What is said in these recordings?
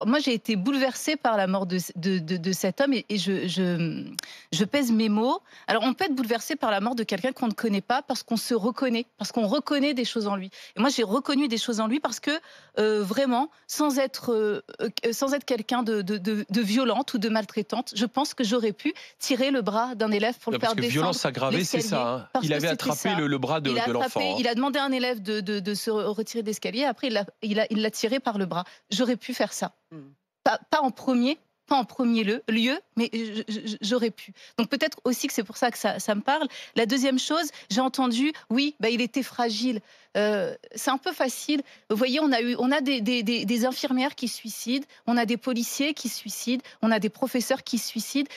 Moi, j'ai été bouleversée par la mort de cet homme et je pèse mes mots. Alors, on peut être bouleversé par la mort de quelqu'un qu'on ne connaît pas parce qu'on se reconnaît, parce qu'on reconnaît des choses en lui. Et moi, j'ai reconnu des choses en lui parce que, vraiment, sans être quelqu'un de violente ou de maltraitante, je pense que j'aurais pu tirer le bras d'un élève pour le faire Parce que descendre violence aggravée, c'est ça. Hein. Il avait attrapé le bras de l'enfant. Hein. Il a demandé à un élève de se retirer d'escalier. Après, il l'a tiré par le bras. J'aurais pu faire ça. Pas en premier lieu, mais j'aurais pu. Donc peut-être aussi que c'est pour ça que ça me parle. La deuxième chose, j'ai entendu, oui, il était fragile. C'est un peu facile. Vous voyez, on a des infirmières qui se suicident, on a des policiers qui se suicident, on a des professeurs qui se suicident.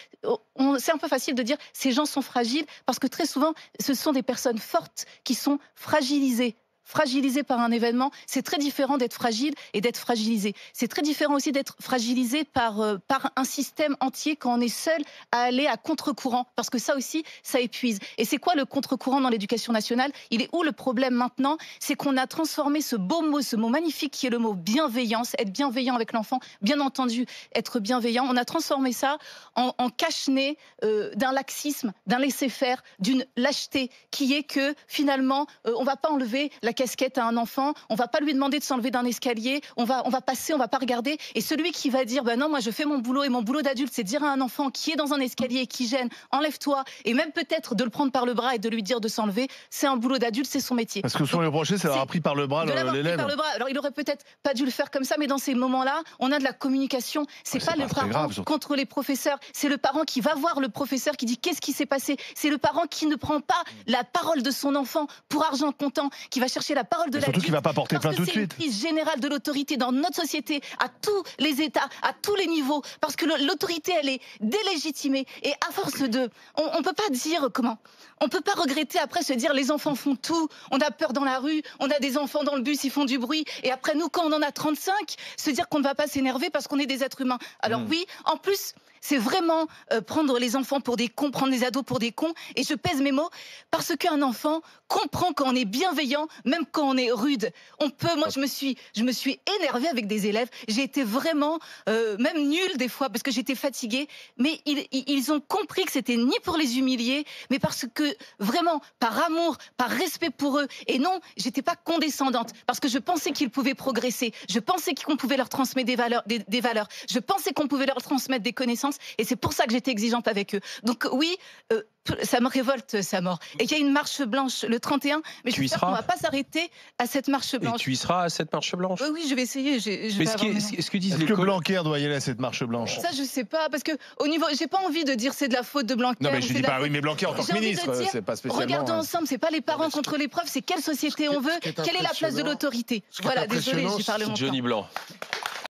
C'est un peu facile de dire ces gens sont fragiles parce que très souvent, ce sont des personnes fortes qui sont fragilisées par un événement, c'est très différent d'être fragile et d'être fragilisé. C'est très différent aussi d'être fragilisé par un système entier quand on est seul à aller à contre-courant, parce que ça aussi, ça épuise. Et c'est quoi le contre-courant dans l'éducation nationale? Il est où le problème maintenant? C'est qu'on a transformé ce beau mot, ce mot magnifique qui est le mot bienveillance, être bienveillant avec l'enfant, bien entendu, être bienveillant. On a transformé ça en cache-nez d'un laxisme, d'un laisser-faire, d'une lâcheté, qui est que finalement, on va pas enlever la casquette à un enfant, on va pas lui demander de s'enlever d'un escalier, on va passer, on va pas regarder. Et celui qui va dire, non, moi je fais mon boulot et mon boulot d'adulte, c'est dire à un enfant qui est dans un escalier et qui gêne, enlève-toi, et même peut-être de le prendre par le bras et de lui dire de s'enlever, c'est un boulot d'adulte, c'est son métier. Parce que souvent les reprocher, c'est d'avoir pris par le bras l'élève. Alors il aurait peut-être pas dû le faire comme ça, mais dans ces moments-là, on a de la communication. C'est pas le parent contre les professeurs, c'est le parent qui va voir le professeur qui dit qu'est-ce qui s'est passé. C'est le parent qui ne prend pas la parole de son enfant pour argent comptant, qui va chercher la parole de l'adulte. Surtout qu'il va pas porter plainte tout de suite. C'est une crise générale de l'autorité dans notre société, à tous les états, à tous les niveaux, parce que l'autorité, elle est délégitimée. Et à force on peut pas dire comment. On peut pas regretter après se dire les enfants font tout, on a peur dans la rue, on a des enfants dans le bus, ils font du bruit, et après nous, quand on en a 35, se dire qu'on ne va pas s'énerver parce qu'on est des êtres humains. Alors oui, en plus, c'est vraiment prendre les enfants pour des cons, prendre les ados pour des cons, et je pèse mes mots, parce qu'un enfant comprend quand on est bienveillant, même quand on est rude. Moi je me suis énervée avec des élèves, j'ai été vraiment, même nulle des fois, parce que j'étais fatiguée, mais ils ont compris que c'était ni pour les humilier, mais parce que vraiment, par amour, par respect pour eux, et non, j'étais pas condescendante, parce que je pensais qu'ils pouvaient progresser, je pensais qu'on pouvait leur transmettre des valeurs, je pensais qu'on pouvait leur transmettre des connaissances, et c'est pour ça que j'étais exigeante avec eux. Donc oui, ça me révolte sa mort. Et il y a une marche blanche le 31, mais j'espère qu'on ne va pas s'arrêter à cette marche blanche. Et tu y seras à cette marche blanche? Oui, je vais essayer. Est-ce que Blanquer doit y aller à cette marche blanche? Ça, je sais pas, parce que au niveau, j'ai pas envie de dire c'est de la faute de Blanquer. Non, mais je dis pas, oui, mais Blanquer en tant que ministre, c'est pas spécialement. Regardons ensemble, c'est pas les parents contre les profs, c'est quelle société on veut, quelle est la place de l'autorité. Voilà, désolé, j'ai parlé longtemps. Johnny Blanc.